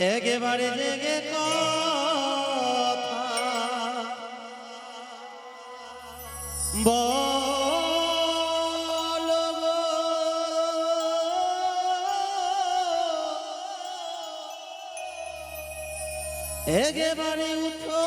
একেবারে জেগে কথা বলো গো, একেবারে উঠো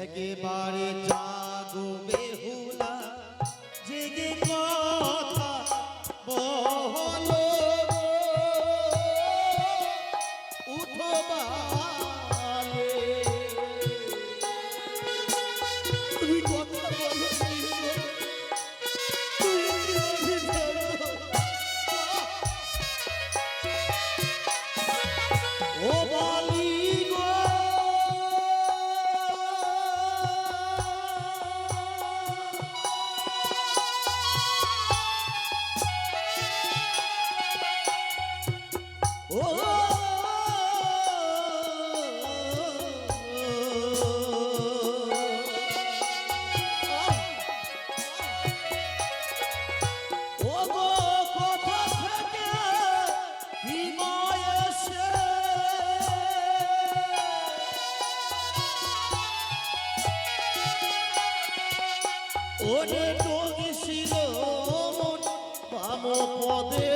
একেবারে জাগো বেহুলা জেগে কথা বলো উঠো বালে, তুমি কথা বলো ও বলি ওরে টগিছিল মন বাম পদে,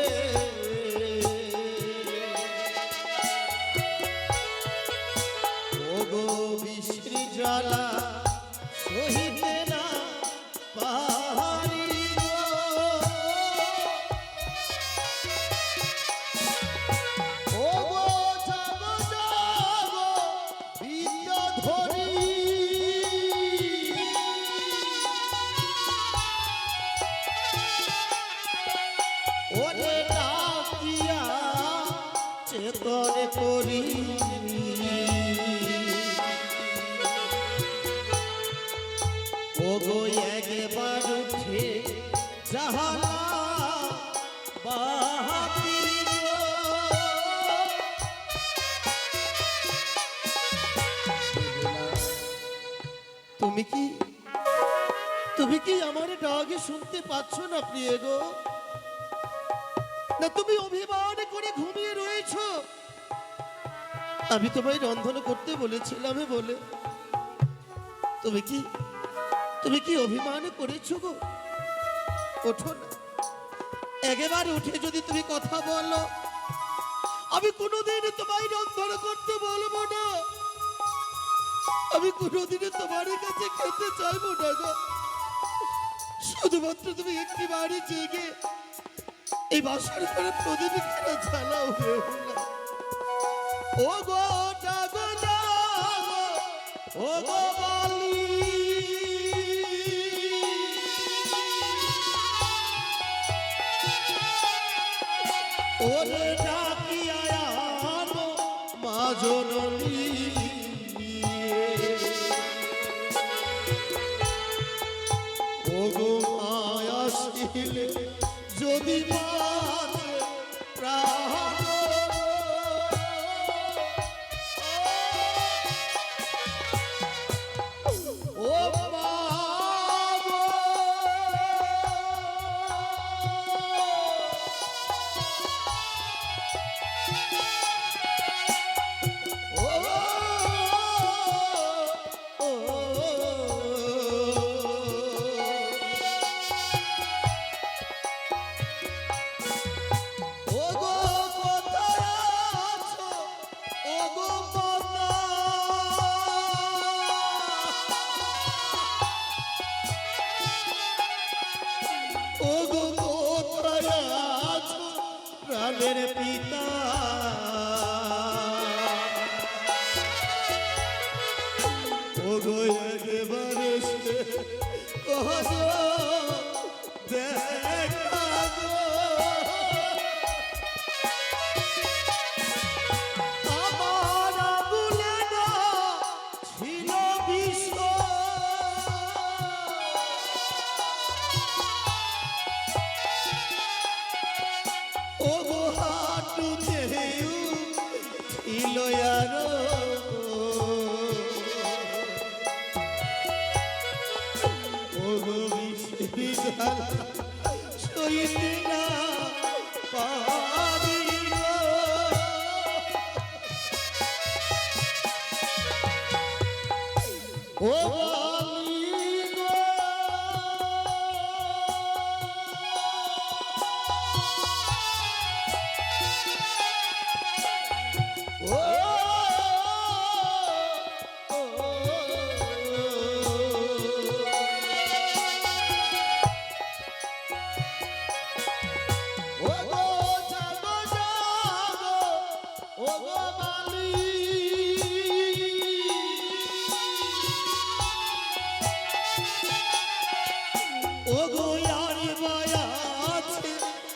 ওগো বিশ্রী জ্বালা সহিতে না পারি ওগো জাগো জাগো বিদ্যা ধরি, ওরে ডাকিয়া চেতনে করি ওগো একবার উঠে জাহালা বাহাতি তুমি কি আমার ডাকে শুনতে পাচ্ছ না প্রিয় গো? না তুমি অভিমান করে ঘুমিয়ে রয়েছ? আমি তোমায় রন্ধন করতে বলেছিলাম বলে তুমি কি অভিমান করেছো গো? ওঠো না, একেবারে উঠে যদি তুমি কথা বলো আমি কোনোদিন তোমায় রন্ধন করতে বলবো না, আমি কোনোদিন তোমার কাছে খেতে চাইবো না গো। শুধুমাত্র তুমি একটি বাড়ি জেগে এই বাসর করে প্রদীপ খেলা চালাও বেহুলা। ও গো জাগো জাগো ও গো বালি, ওরে ডাকিয়া আনো মা জননী, ও গো মায়া আসিলে যদি বাঁচে প্রাণ, ও মা গো, প্রাণের পিতা ও গো একবারে কহ দেখা গো, আমার বুলে না ছিল ও গো হাঁটুতে ছিল আরো ও গো বিধাতা সইতে না পারি গো। ও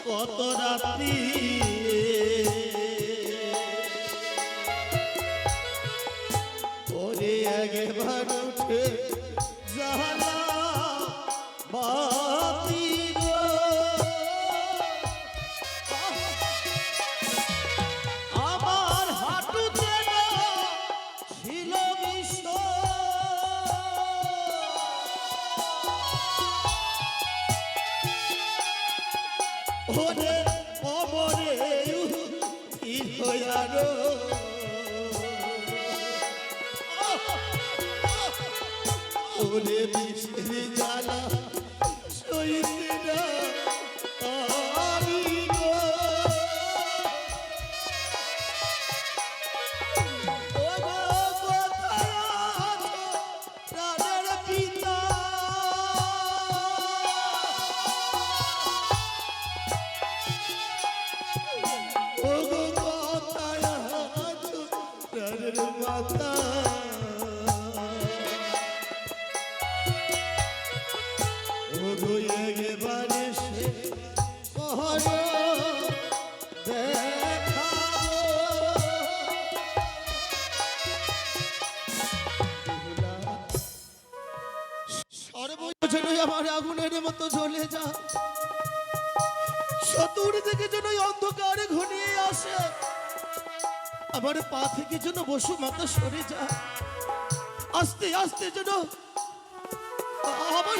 কত রাত্রি ওরে একবার উঠে জালা বাতি গো। আমার হাঁটুতে না ছিল বিষ ওরে অমরে ইহয়ারো ওরে বিষের জ্বালা সইতে না পারি গো। ও গো কোথায় আছো প্রাণের পিতা মাতা ও গয়ে বারে সে কহর দেখা সর্বজনই আমার আগুনের মতো জ্বলে যা চতুর থেকে যেন অন্ধকারে ঘনিয়ে আসে আমার পা থেকে যেন বসু মাথা সরে যা আস্তে আস্তে যেন আমার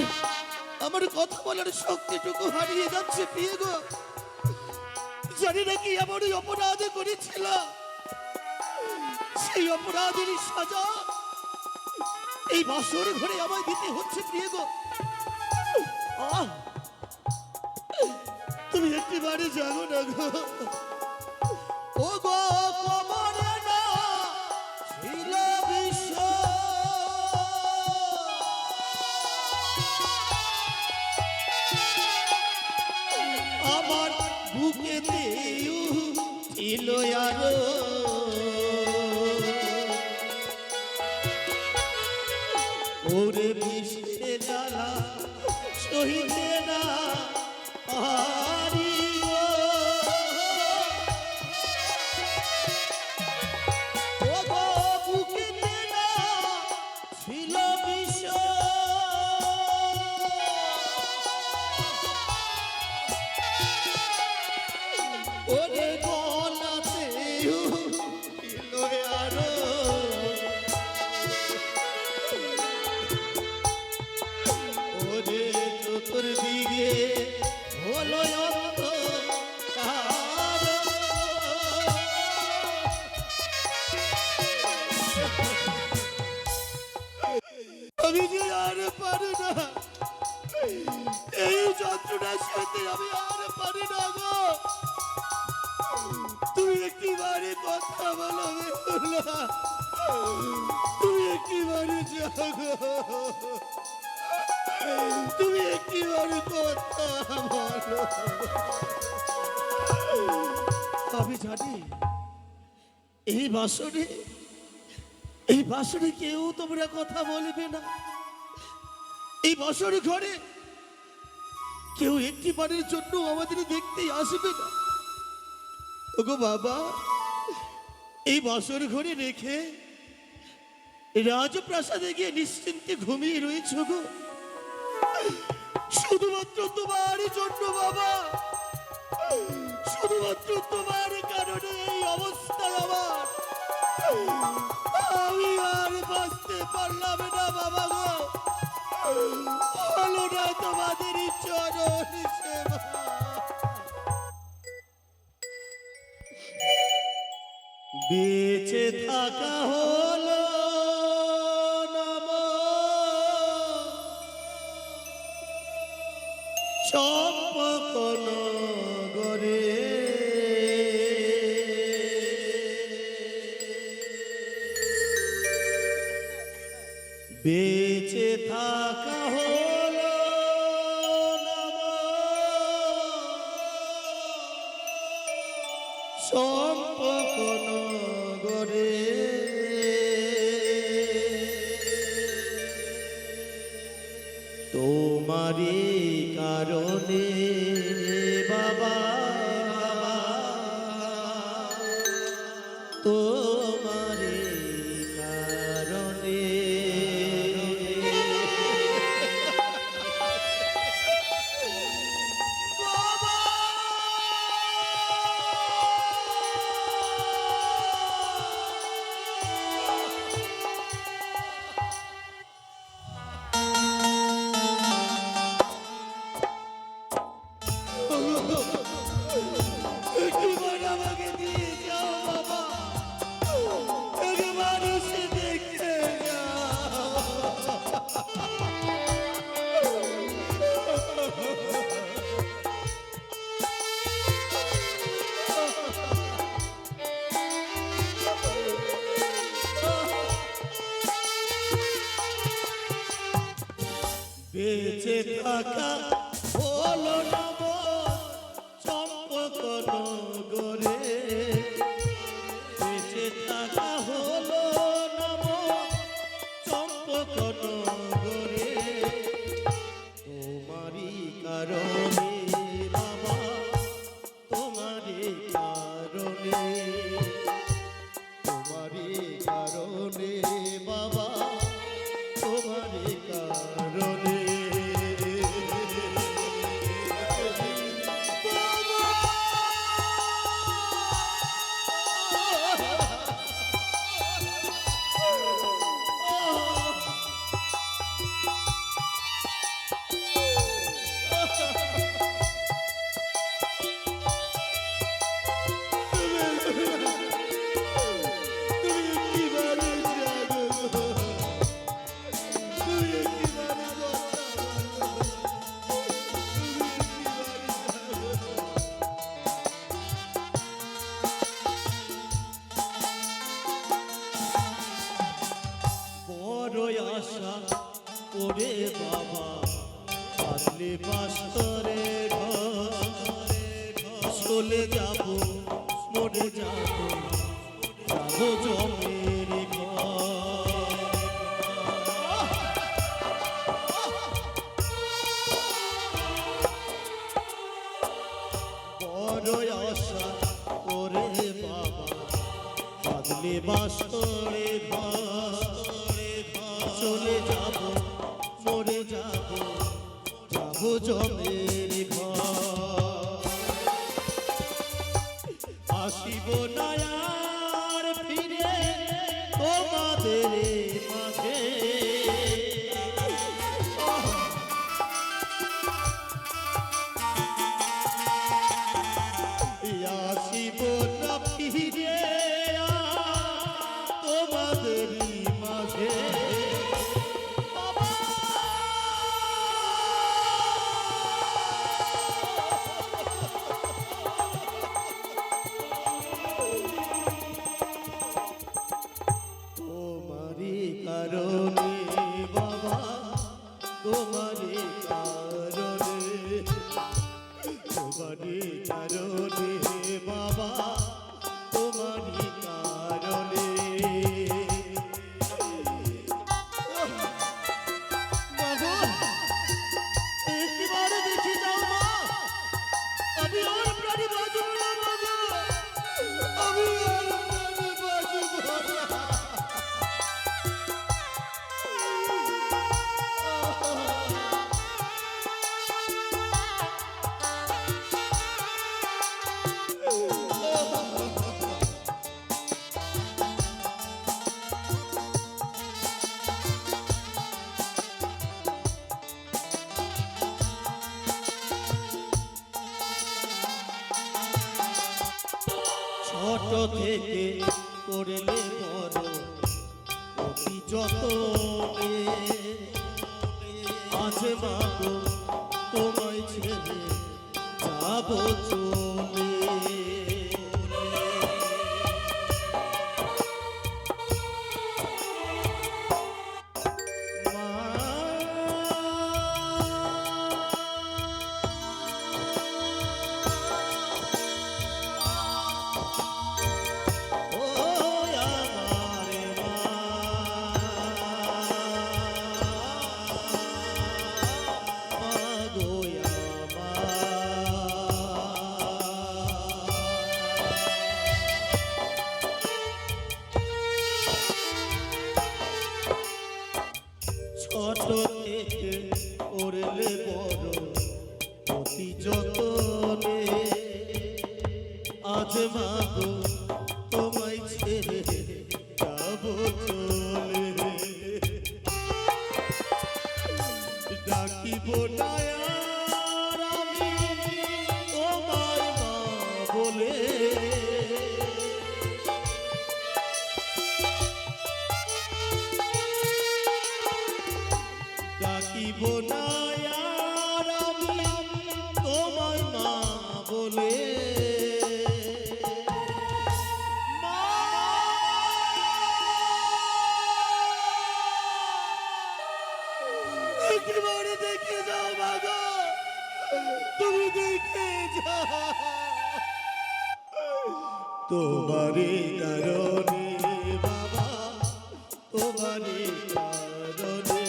আমার কথা বলার শক্তিটুকু হারিয়ে যাচ্ছে প্রিয় গো। জানি না কি আমার ওই অপরাধ করেছিল সেই অপরাধের সাজা এই বাসর ঘরে আমায় দিতে হচ্ছে প্রিয় গো। তুমি একটিবারে জানো না গো ও গো কবরে না ছিল বিশ্ব আমার বুকেতে ছিল আরো ওরে বিষে জ্বালা সহিতে না পারি গো। ও গো বুকেতে না ছিল বিষ ওরে গলাতে ছিল আরো ওরে চতুর্দিকে হলো আমি যে আর পারি না এই যন্ত্রণার সাথে আমি আর পারি না গো। তুমি একটিবারে কথা বলো বেহুলা তুমি একটিবারে যাও গো তুমি একটিবারে কথা বলো। আমি জানি এই বাসরে কেউ তোমরা কথা বলবে না। এই বাসর ঘরে কেউ একটিবারের জন্য আমাদের দেখতে আসবে না। ওগো বাবা এই বাসর ঘরে রেখে রাজপ্রাসাদে গিয়ে নিশ্চিন্তে ঘুমিয়ে রয়েছ গো শুধুমাত্র তোমার জন্য বাবা, শুধুমাত্র শুধুমাত্র তোমার কারণে এই অবস্থা আমার। আমি আর বাঁচতে পারলাম না বাবা গো, হলো না তোমাদের চরণ সেবা। বেঁচে থাকা হলো নব চম্পক নগরে, বেঁচে থাকা হলো নব চম্পক নগরে। তোমারই কারণে বাবা, তোমারই কারণে। একবার আমাকে দিয়ে যাও বাবা, একবার এসে দেখে যাও। বেঁচে থাকা হলো নব চম্পক নগরে, বেঁচে থাকা হলো নব চম্পক নগরে। তোমারই কারণে বাবা, তোমারই কারণে, তোমারই কারণে বাবা, তোমারই কারণে। আশা করে বাবা আসলে বাস্তরে চলে যাব, মরে যাব, যাব জমের বড় আশা করে বাবা আসলে বাস্তরে চলে যাব, মরে যাব, যাব জমের ঘর। আসিব না আর ফিরে তোমাদের মাঝে, আসিব না ফিরে তোমাদের মাঝে। তোমারই ছোট থেকে করলে বড় অতি যতনে, আজ মাগো তোমায় ছেড়ে যাব চলে। ছোট থেকে করলে বড় অতি যতনে, আজ মাগো তোমায় ছেড়ে যাব চলে। ডাকিব না আর আমি তোমার মা বলে, ডাকিব না আর আমি তোমায় মা বলে। একেবারে দেখে যাও মাগো, তুমি দেখে যাও। তোমারই কারণে বাবা, তোমারই কারণে,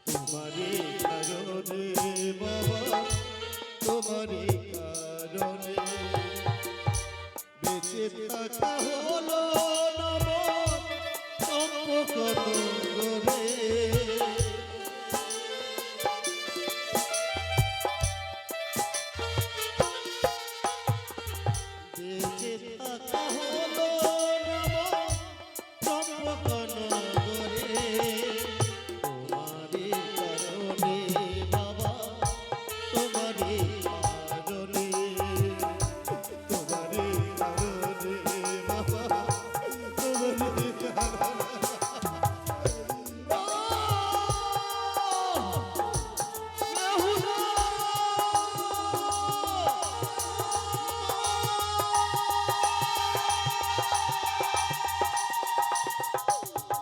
তোমারই কারণে বাবা, তোমারই কারণে বেঁচে থাকা হলো নব সম্পর্ক গড়ে। বেঁচে থাকা হলো